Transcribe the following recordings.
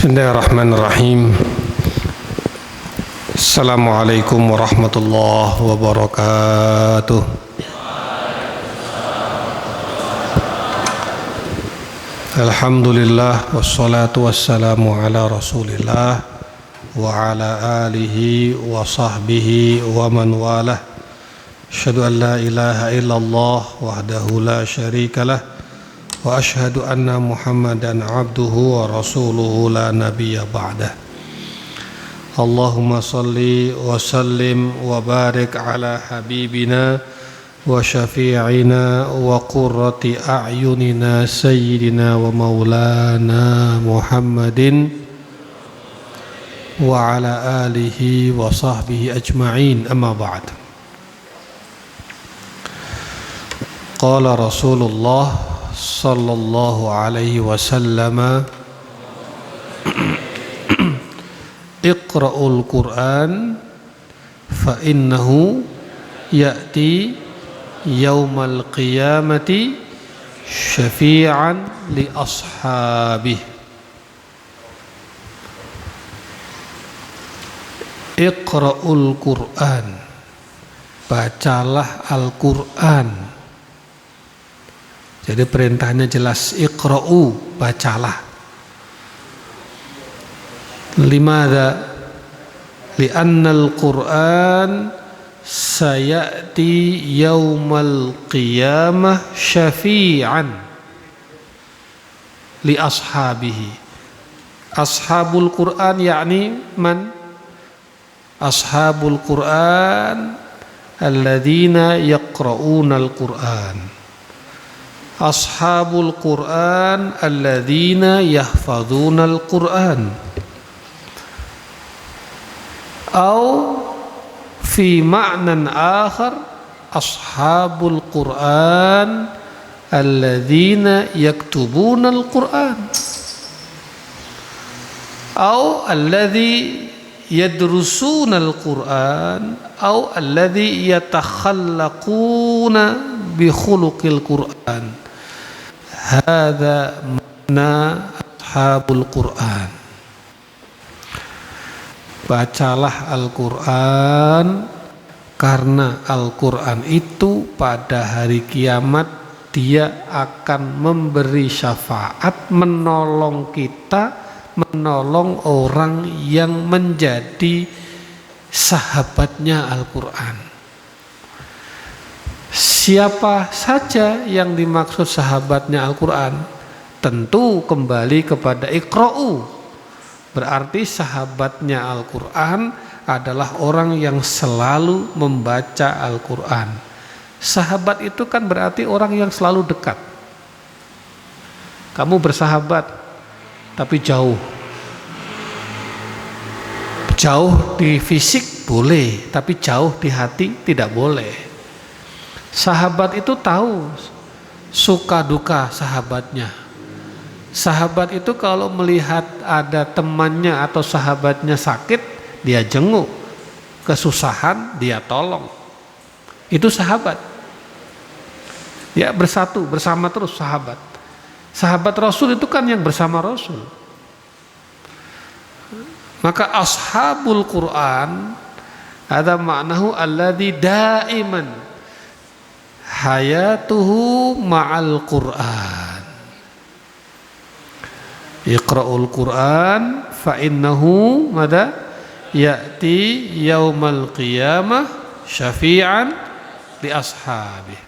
Bismillahirrahmanirrahim. Assalamualaikum warahmatullahi wabarakatuh. Alhamdulillah wassalatu wassalamu ala Rasulillah wa ala alihi wa sahbihi wa man walah. Asyhadu an la ilaha illallah wahdahu la syarikalah wa asyhadu anna Muhammadan abduhu wa rasuluhu la nabiyya ba'dah. Allahumma salli wa sallim wa barik ala habibina wa syafi'ina wa qurrati a'yunina sayyidina wa maulana Muhammadin wa ala alihi wa sahbihi ajma'in, amma ba'd. Qala Rasulullah sallallahu alaihi wasallam, Iqra'ul Qur'an fa innahu ya'ti yaumal qiyamati syafi'an li ashabih. Iqra'ul Qur'an, bacalah Al-Qur'an. Jadi perintahnya jelas, iqra'u, bacalah. Limadha? Li'anna al-Qur'an sayati yaumal qiyamah syafi'an li ashabihi. Ashabul Qur'an yakni man? Ashabul Qur'an alladzina yaqra'una al-Qur'an. Ashabul Qur'an alladzina yahfadzuna al-Qur'an. Atau fi ma'nan akhar, ashabul Qur'an alladzina yaktubuna al-Qur'an. Atau alladzi yadrusuna al-Qur'an, atau alladzi yatakhallaquna bi khuluqil Qur'an. Hadza makna ashabul Qur'an. Bacalah Al-Qur'an, karena Al-Qur'an itu pada hari kiamat dia akan memberi syafaat, menolong kita, menolong orang yang menjadi sahabatnya Al-Qur'an. Siapa saja yang dimaksud sahabatnya Al-Qur'an? Tentu kembali kepada iqra'u. Berarti sahabatnya Al-Qur'an adalah orang yang selalu membaca Al-Qur'an. Sahabat itu kan berarti orang yang selalu dekat. Kamu bersahabat tapi jauh. Jauh di fisik boleh, tapi jauh di hati tidak boleh. Sahabat itu tahu suka duka sahabatnya. Sahabat itu kalau melihat ada temannya atau sahabatnya sakit, dia jenguk. Kesusahan, dia tolong. Itu sahabat. Ya, bersatu, bersama terus sahabat. Sahabat Rasul itu kan yang bersama Rasul. Maka ashabul Qur'an ada maknahu alladzi daiman hayatuhu ma'al Qur'an. Iqra'ul Qur'an fa innahu mada ya'ti yaumal qiyamah syafi'an li ashabih.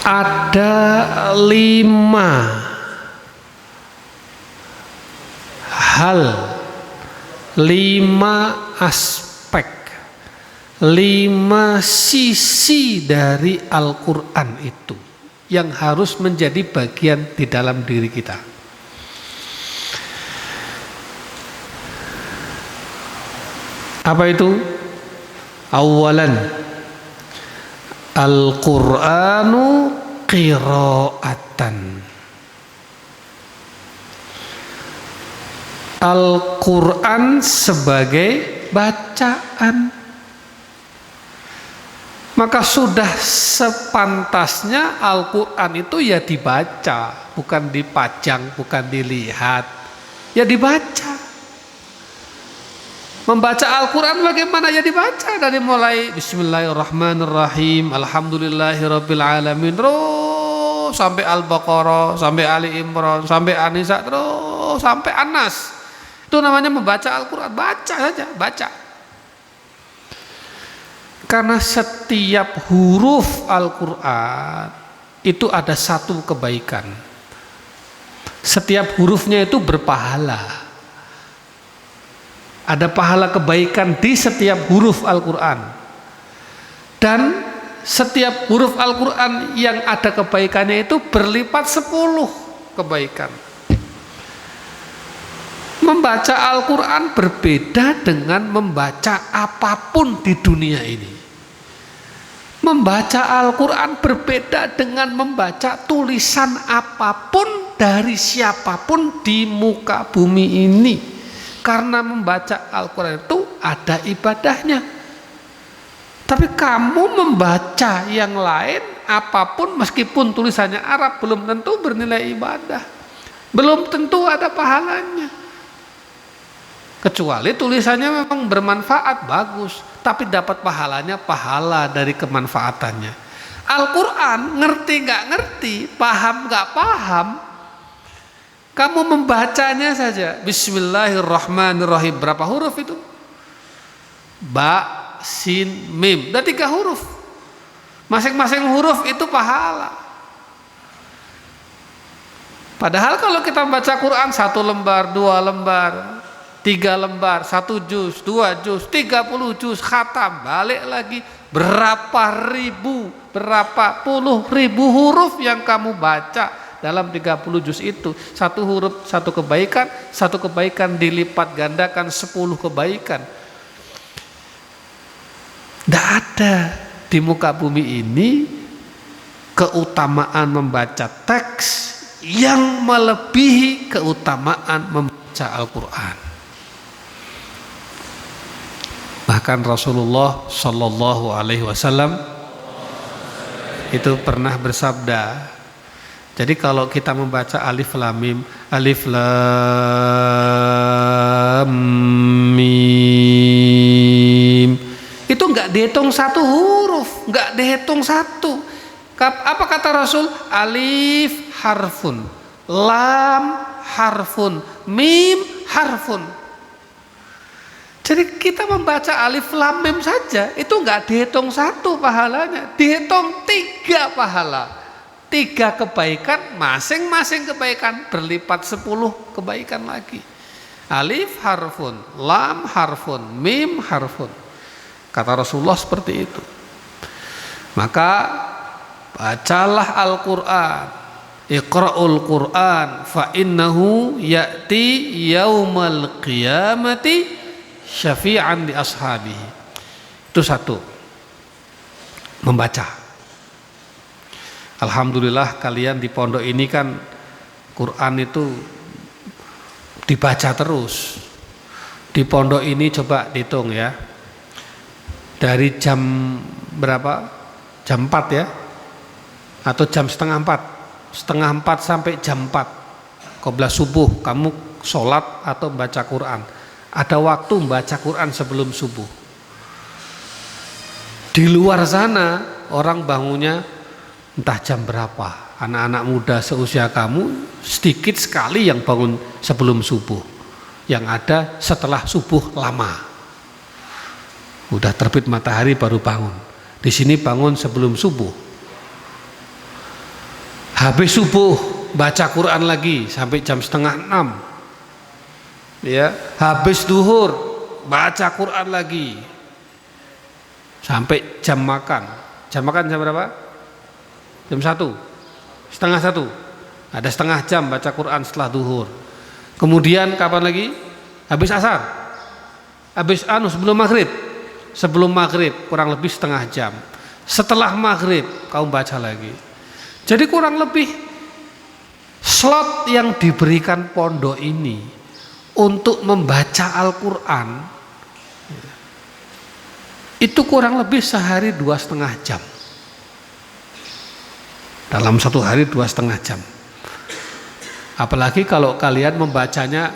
Ada 5 hal, 5 aspek, 5 sisi dari Al-Qur'an itu yang harus menjadi bagian di dalam diri kita. Apa itu? Awalan, Al-Qur'anu qira'atan. Al-Quran sebagai bacaan. Maka sudah sepantasnya Al-Quran itu ya dibaca, bukan dipajang, bukan dilihat, ya dibaca. Membaca Al-Quran bagaimana, ya dibaca dari mulai Bismillahirrahmanirrahim, Alhamdulillahirabbil alamin, terus sampai Al-Baqarah, sampai Ali Imran, sampai An-Nisa, terus sampai An-Nas. Itu namanya membaca Al-Quran. Baca saja, baca. Karena setiap huruf Al-Quran itu ada satu kebaikan. Setiap hurufnya itu berpahala. Ada pahala kebaikan di setiap huruf Al-Quran. Dan setiap huruf Al-Quran yang ada kebaikannya itu berlipat 10 kebaikan. Membaca Al-Quran berbeda dengan membaca apapun di dunia ini. Membaca Al-Quran berbeda dengan membaca tulisan apapun dari siapapun di muka bumi ini. Karena membaca Al-Quran itu ada ibadahnya. Tapi kamu membaca yang lain apapun meskipun tulisannya Arab belum tentu bernilai ibadah. Belum tentu ada pahalanya. Kecuali tulisannya memang bermanfaat, bagus, tapi dapat pahalanya, pahala dari kemanfaatannya. Al-Quran ngerti nggak ngerti, paham nggak paham, kamu membacanya saja. Bismillahirrahmanirrahim, berapa huruf itu? Ba, sin, mim, dan 3 huruf. Masing-masing huruf itu pahala. Padahal kalau kita membaca Quran 1 lembar, 2 lembar, 3 lembar, 1 juz, 2 juz, 30 juz, khatam, balik lagi berapa puluh ribu huruf yang kamu baca dalam 30 juz itu. 1 huruf 1 kebaikan, 1 kebaikan dilipat gandakan 10 kebaikan. Tidak ada di muka bumi ini keutamaan membaca teks yang melebihi keutamaan membaca Al-Quran. Bahkan Rasulullah Shallallahu Alaihi Wasallam itu pernah bersabda. Jadi kalau kita membaca alif lam mim, itu nggak dihitung 1 huruf, nggak dihitung 1. Apa kata Rasul? Alif harfun, lam harfun, mim harfun. Jadi kita membaca alif lam mim saja itu nggak dihitung 1 pahalanya, dihitung 3 pahala, 3 kebaikan, masing-masing kebaikan berlipat 10 kebaikan lagi. Alif harfun, lam harfun, mim harfun. Kata Rasulullah seperti itu. Maka bacalah Al-Quran, Iqra'ul Quran fa innahu ya'ti yaumal qiyamati syafi'an li ashabihi. Itu 1, membaca. Alhamdulillah kalian di pondok ini kan Quran itu dibaca terus. Di pondok ini coba dihitung ya, dari jam berapa? Jam 4 ya, atau jam setengah 4 sampai jam 4 qobla subuh kamu sholat atau baca Quran. Ada waktu membaca Quran sebelum subuh. Di luar sana orang bangunnya entah jam berapa. Anak-anak muda seusia kamu sedikit sekali yang bangun sebelum subuh. Yang ada setelah subuh lama. Udah terbit matahari baru bangun. Di sini bangun sebelum subuh. Habis subuh baca Quran lagi sampai jam setengah 6. Ya, habis duhur baca Quran lagi sampai jam makan. Jam makan jam berapa? Jam 1, setengah 1. Ada setengah jam baca Quran setelah duhur. Kemudian kapan lagi? Habis asar. Habis sebelum maghrib. Sebelum maghrib kurang lebih setengah jam. Setelah maghrib kamu baca lagi. Jadi kurang lebih slot yang diberikan pondok ini untuk membaca Al-Quran itu kurang lebih sehari 2,5 jam. Dalam satu hari 2,5 jam. Apalagi kalau kalian membacanya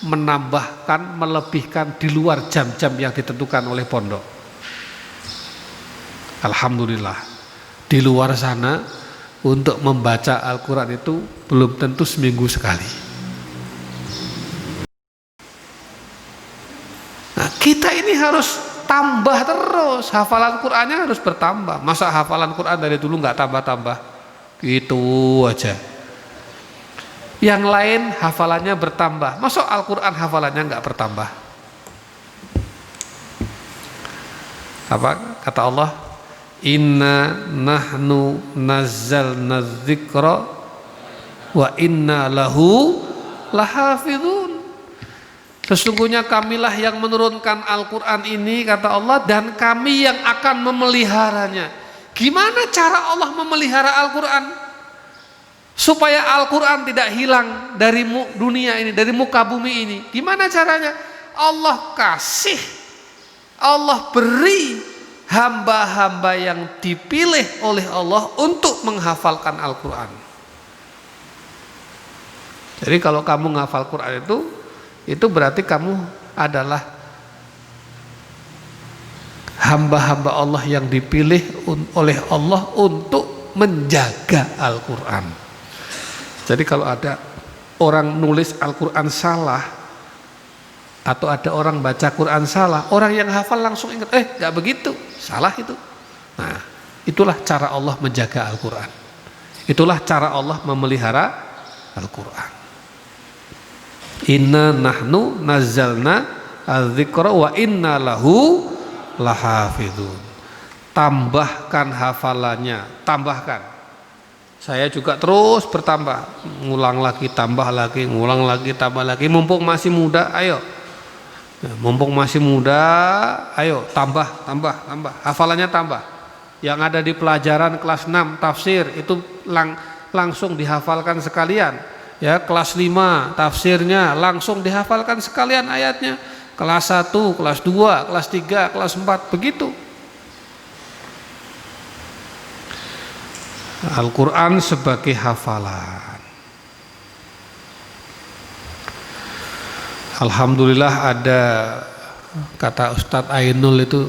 menambahkan, melebihkan di luar jam-jam yang ditentukan oleh pondok. Alhamdulillah, di luar sana untuk membaca Al-Quran itu belum tentu seminggu sekali. Nah, kita ini harus tambah terus, hafalan Qurannya harus bertambah. Masa hafalan Quran dari dulu nggak tambah-tambah? Gitu aja. Yang lain hafalannya bertambah, masa Al-Quran hafalannya nggak bertambah? Apa kata Allah? Inna nahnu nazzalna dzikra wa inna lahu lahafidhun. Sesungguhnya kamilah yang menurunkan Al-Quran ini, kata Allah, dan kami yang akan memeliharanya. Gimana cara Allah memelihara Al-Quran? Supaya Al-Quran tidak hilang dari dunia ini, dari muka bumi ini. Gimana caranya? Allah kasih, Allah beri hamba-hamba yang dipilih oleh Allah untuk menghafalkan Al-Quran. Jadi kalau kamu menghafal Quran itu berarti kamu adalah hamba-hamba Allah yang dipilih oleh Allah untuk menjaga Al-Quran. Jadi kalau ada orang nulis Al-Quran salah, atau ada orang baca Quran salah, orang yang hafal langsung ingat, gak begitu, salah itu. Nah, itulah cara Allah menjaga Al-Quran. Itulah cara Allah memelihara Al-Quran. Inna nahnu nazzalna adzikra wa inna lahu lahafidhun. Tambahkan hafalannya, tambahkan. Saya juga terus bertambah, ngulang lagi, tambah lagi, ngulang lagi, tambah lagi. Mumpung masih muda, ayo. Mumpung masih muda, ayo tambah. Hafalannya tambah. Yang ada di pelajaran kelas 6 tafsir itu langsung dihafalkan sekalian. Ya, kelas 5 tafsirnya langsung dihafalkan sekalian ayatnya. Kelas 1, kelas 2, kelas 3, kelas 4, begitu. Al-Quran sebagai hafalan. Alhamdulillah ada, kata Ustadz Ainul itu,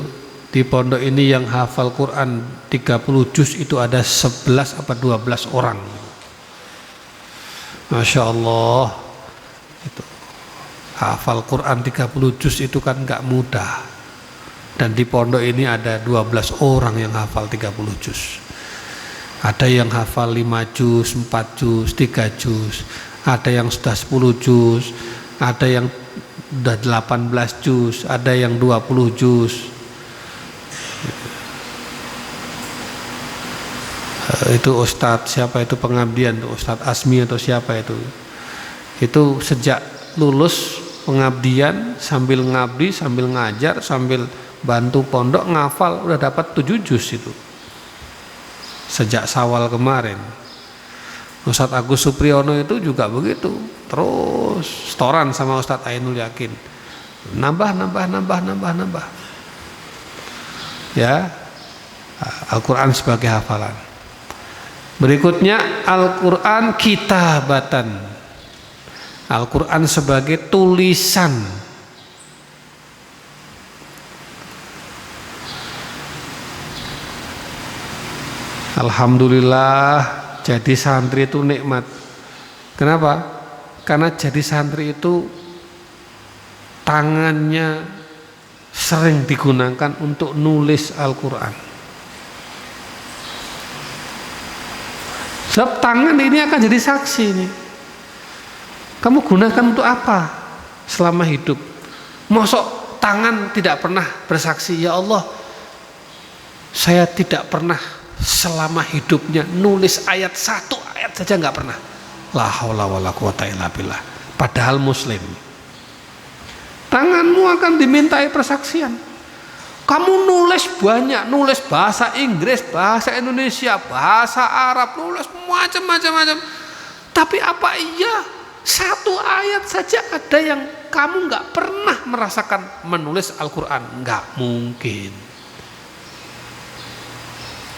di pondok ini yang hafal Quran 30 juz itu ada 11 apa 12 orang. Masya Allah, itu hafal Quran 30 juz itu kan gak mudah. Dan di pondok ini ada 12 orang yang hafal 30 juz. Ada yang hafal 5 juz, 4 juz, 3 juz, ada yang sudah 10 juz, ada yang sudah 18 juz, ada yang 20 juz. Itu Ustadz siapa itu pengabdian, Ustadz Asmi atau siapa itu sejak lulus pengabdian sambil ngabdi, sambil ngajar, sambil bantu pondok ngafal udah dapat 7 juz itu. Sejak Syawal kemarin. Ustadz Agus Supriyono itu juga begitu, terus setoran sama Ustadz Ainul Yakin, nambah. Ya, Al-Quran sebagai hafalan. Berikutnya Al-Quran kitabatan, Al-Quran sebagai tulisan. Alhamdulillah, jadi santri itu nikmat. Kenapa? Karena jadi santri itu tangannya sering digunakan untuk nulis Al-Quran. Sebab tangan ini akan jadi saksi nih. Kamu gunakan untuk apa selama hidup? Mosok tangan tidak pernah bersaksi, ya Allah, saya tidak pernah selama hidupnya nulis satu ayat saja nggak pernah. La haula wala quwata illa billah. Padahal muslim. Tanganmu akan dimintai persaksian. Kamu nulis banyak, nulis bahasa Inggris, bahasa Indonesia, bahasa Arab, nulis macam-macam. Tapi apa iya satu ayat saja ada yang kamu nggak pernah merasakan menulis Al-Quran? Nggak mungkin.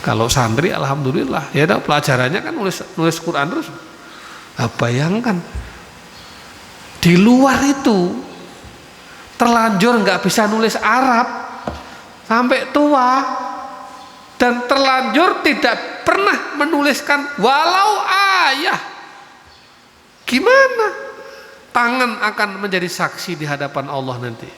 Kalau santri alhamdulillah, ya dah pelajarannya kan nulis Quran terus. Nah, bayangkan di luar itu terlanjur nggak bisa nulis Arab sampai tua, dan terlanjur tidak pernah menuliskan walau ayah. Gimana? Tangan akan menjadi saksi di hadapan Allah nanti.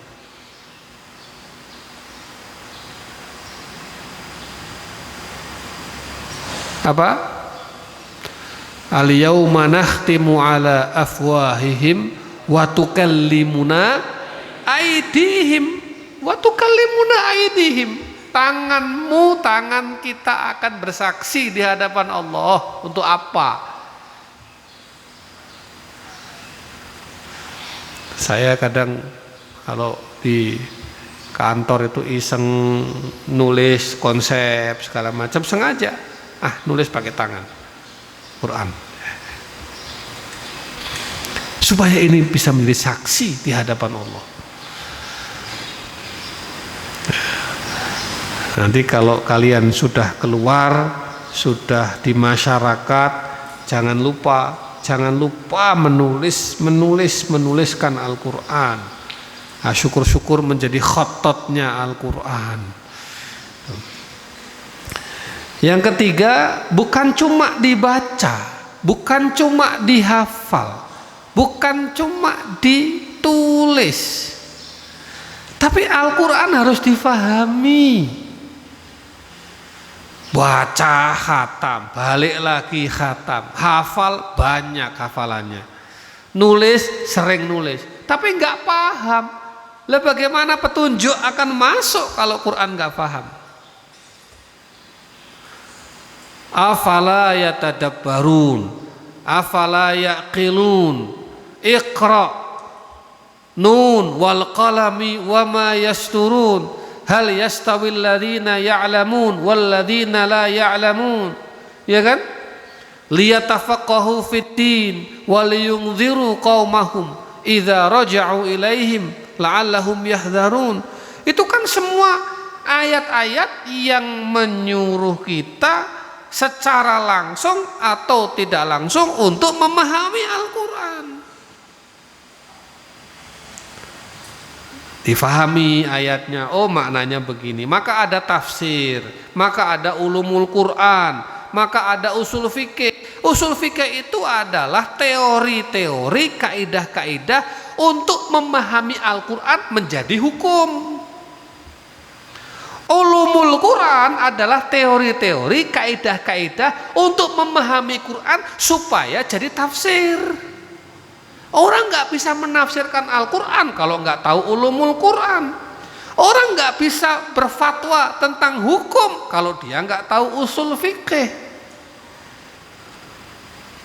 Apa? Al-yauma nakhtimu ala afwahihim wa tukallimuna aydihim wa tukallimuna aydihim. Tanganmu, tangan kita akan bersaksi di hadapan Allah. Untuk apa? Saya kadang kalau di kantor itu iseng nulis konsep segala macam, sengaja nulis pakai tangan Quran supaya ini bisa menjadi saksi di hadapan Allah. Nanti kalau kalian sudah keluar, sudah di masyarakat, jangan lupa menuliskan Al-Quran. Syukur-syukur menjadi khattotnya Al-Quran. Yang ketiga, bukan cuma dibaca, bukan cuma dihafal, bukan cuma ditulis, tapi Al-Quran harus difahami. Baca khatam, balik lagi khatam, hafal banyak hafalannya, nulis sering nulis, tapi nggak paham. Lah bagaimana petunjuk akan masuk kalau Quran nggak paham? Afala yatadabbarun, afala yaqilun, iqra nun wal qalami wama yasturun, hal yastawil ladzina ya'lamun wal ladzina la ya'lamun. Ya kan? Liyatafaqahu fid din wa liyunziru qaumahum idza raja'u ilaihim la'allahum yahdharun. Itu kan semua ayat-ayat yang menyuruh kita secara langsung atau tidak langsung untuk memahami Al-Quran. Difahami ayatnya, oh maknanya begini, maka ada tafsir, maka ada ulumul Quran, maka ada usul fikih. Usul fikih itu adalah teori-teori, kaidah-kaidah untuk memahami Al-Quran menjadi hukum. Ulumul Quran adalah teori-teori, kaidah-kaidah untuk memahami Quran supaya jadi tafsir. Orang nggak bisa menafsirkan Al-Quran kalau nggak tahu ulumul Quran. Orang nggak bisa berfatwa tentang hukum kalau dia nggak tahu usul fikih.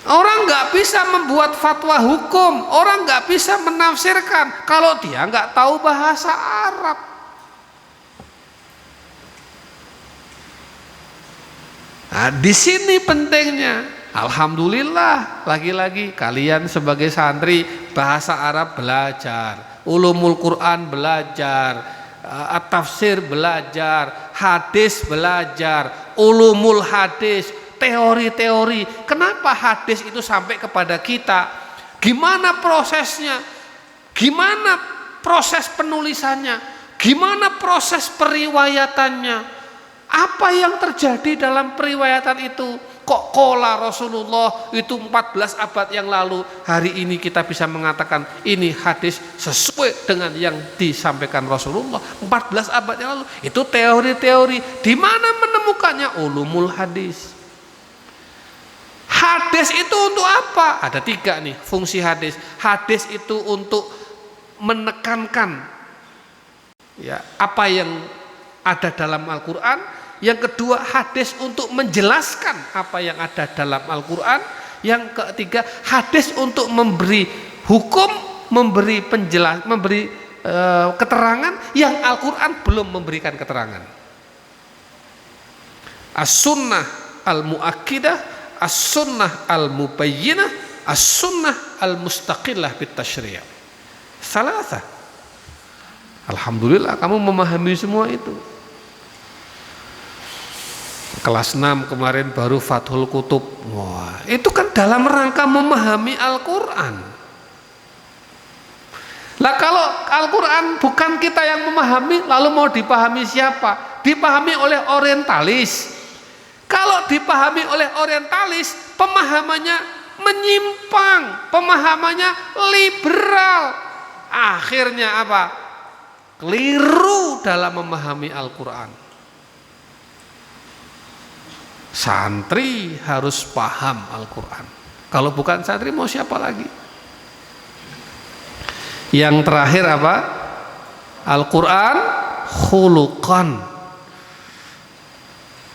Orang nggak bisa membuat fatwa hukum, orang nggak bisa menafsirkan kalau dia nggak tahu bahasa Arab. Nah, di sini pentingnya. Alhamdulillah, lagi-lagi kalian sebagai santri bahasa Arab belajar, ulumul Quran belajar, at-tafsir belajar, hadis belajar, ulumul hadis, teori-teori. Kenapa hadis itu sampai kepada kita? Gimana prosesnya? Gimana proses penulisannya? Gimana proses periwayatannya? Apa yang terjadi dalam periwayatan itu? Kok qala Rasulullah itu 14 abad yang lalu, hari ini kita bisa mengatakan ini hadis sesuai dengan yang disampaikan Rasulullah 14 abad yang lalu. Itu teori-teori. Di mana menemukannya? Ulumul hadis. Hadis itu untuk apa? Ada 3 nih fungsi hadis. Hadis itu untuk menekankan ya apa yang ada dalam Al-Quran. Yang kedua, hadis untuk menjelaskan apa yang ada dalam Al-Quran. Yang ketiga, hadis untuk memberi hukum, memberi penjelasan, memberi keterangan yang Al-Quran belum memberikan keterangan. As-sunnah al-mu'akkidah, as-sunnah al-mubayyinah, as-sunnah al-mustaqillah bit-tashri'. Salasa. Alhamdulillah kamu memahami semua itu. Kelas 6 kemarin baru Fathul Kutub. Wah, itu kan dalam rangka memahami Al-Quran. Lah kalau Al-Quran bukan kita yang memahami, lalu mau dipahami siapa? Dipahami oleh orientalis. Kalau dipahami oleh orientalis, pemahamannya menyimpang, pemahamannya liberal. Akhirnya apa? Keliru dalam memahami Al-Quran. Santri harus paham Al-Quran. Kalau bukan santri mau siapa lagi? Yang terakhir apa? Al-Quran khuluqan.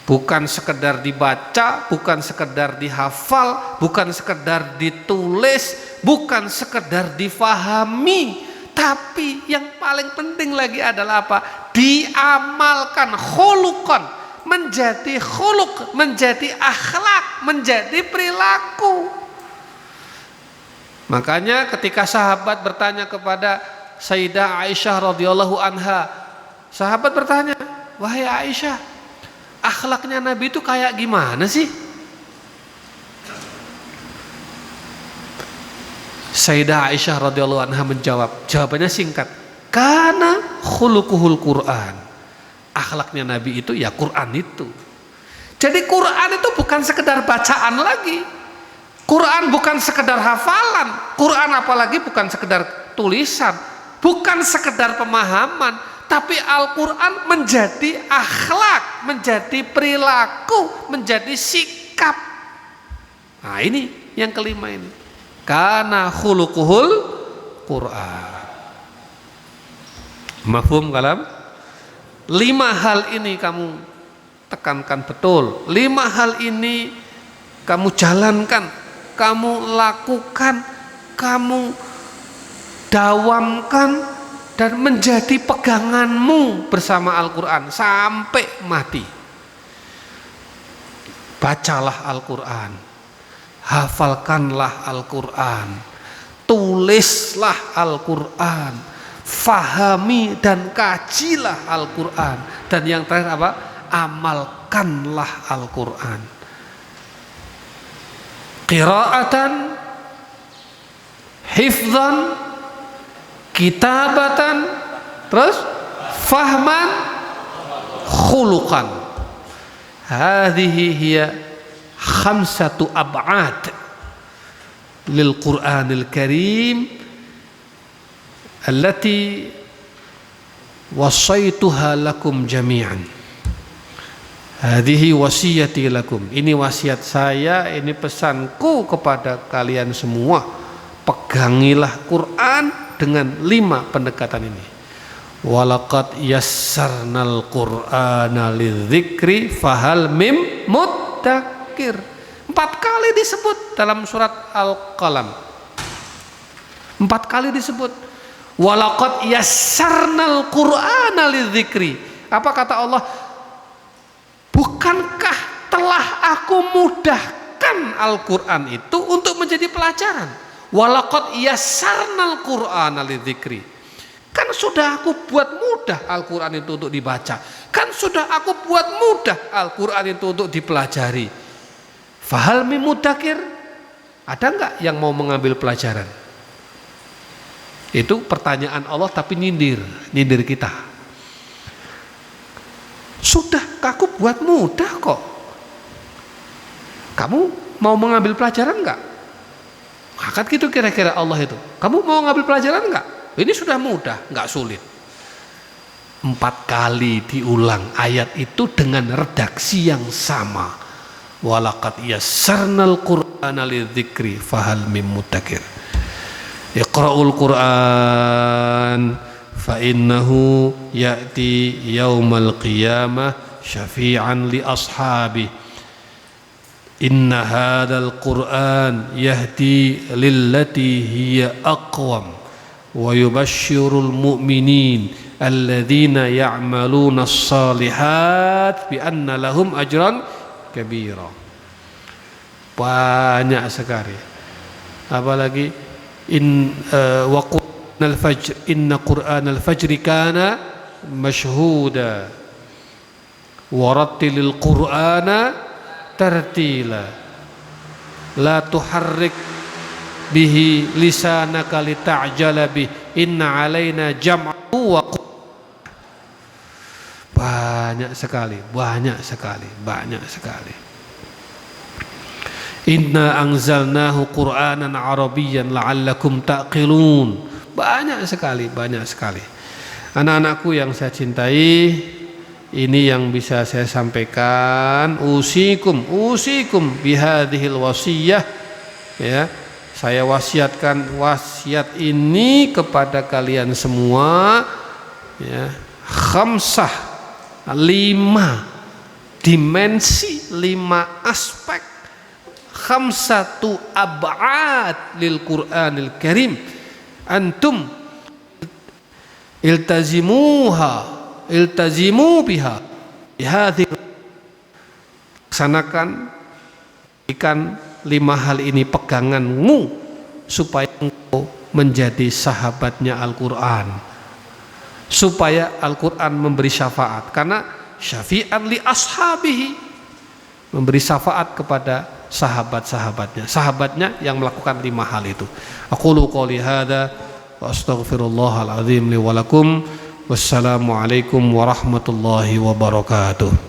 Bukan sekedar dibaca, bukan sekedar dihafal, bukan sekedar ditulis, bukan sekedar difahami, tapi yang paling penting lagi adalah apa? Diamalkan, khuluqan, menjadi khuluq, menjadi akhlak, menjadi perilaku. Makanya ketika sahabat bertanya kepada Sayyidah Aisyah radhiyallahu anha, sahabat bertanya, "Wahai Aisyah, akhlaknya Nabi itu kayak gimana sih?" Sayyidah Aisyah radhiyallahu anha menjawab, jawabannya singkat, "Kana khuluquhul Qur'an." Akhlaknya Nabi itu ya Quran itu. Jadi Quran itu bukan sekedar bacaan lagi. Quran bukan sekedar hafalan, Quran apalagi bukan sekedar tulisan, bukan sekedar pemahaman, tapi Al-Quran menjadi akhlak, menjadi perilaku, menjadi sikap. Nah ini yang kelima ini, kana khuluquhul Quran. Mafhum kalam? 5 hal ini kamu tekankan betul, 5 hal ini kamu jalankan, kamu lakukan, kamu dawamkan, dan menjadi peganganmu bersama Al-Quran sampai mati. Bacalah Al-Quran, hafalkanlah Al-Quran, tulislah Al-Quran, fahami dan kajilah Al-Quran, dan yang terakhir apa? Amalkanlah Al-Quran. Qira'atan, hifdzan, kitabatan, terus fahman, khuluqan. Hadhihi hiya khamsatu ab'ad lil Qur'anil Karim allati wasaituha lakum jami'an. Hadhihi wasiyati lakum. Ini wasiat saya, ini pesanku kepada kalian semua. Pegangilah Quran dengan 5 pendekatan ini. Walaqad yassarnal Qur'ana lidzikri fahal mim muddakir. 4 kali disebut dalam surat Al-Qalam. 4 kali disebut. Walaqad yassarnal Qur'ana lidzikri. Apa kata Allah? Bukankah telah aku mudahkan Al-Quran itu untuk menjadi pelajaran? Walaqad yassarnal Qur'ana lidzikri. Kan sudah aku buat mudah Al-Quran itu untuk dibaca. Kan sudah aku buat mudah Al-Quran itu untuk dipelajari. Fahal mim muddakir? Ada enggak yang mau mengambil pelajaran? Itu pertanyaan Allah tapi nyindir kita. Sudah aku buat mudah kok. Kamu mau mengambil pelajaran enggak? Akan gitu kira-kira Allah itu. Kamu mau mengambil pelajaran enggak? Ini sudah mudah, enggak sulit. 4 kali diulang ayat itu dengan redaksi yang sama. Walaqad yassarnal Qur'ana lidzikri fahal mim muddakir. Iqra'ul Qur'an fa innahu ya'ti yaumal qiyamah syafi'an li ashabi. Inna hadzal Qur'an yahdi lillati hiya aqwam wa yubashshirul mu'minin alladzina ya'maluna as-salihat bi anna lahum ajran kabira. Banyak sekali. Apalagi wa qur'anal fajr, inna qur'anal fajri kana mashhuda. warattilil qur'ana tartila la tuharrik bihi lisanaka lita'jala bih inna alaina jam'ahu wa banyak sekali. Inna anzalnahu qur'anan arabiyyan la'allakum ta'qilun. Banyak sekali. Anak-anakku yang saya cintai, ini yang bisa saya sampaikan. Usikum bihadhil wasiyah, ya. Saya wasiatkan wasiat ini kepada kalian semua, ya. 5 dimensi, 5 aspek, 5 ab'ad lil Qur'anil Karim. Antum iltazimu biha bihadhil, laksanakan, ikan 5 hal ini peganganmu supaya engkau menjadi sahabatnya Al-Quran, supaya Al-Quran memberi syafaat, karena syafi'an li ashabihi, memberi syafaat kepada sahabatnya yang melakukan 5 hal itu. Aqulu qouli hadza wa astaghfirullahal azim li wa lakum. Wassalamu alaikum warahmatullahi wabarakatuh.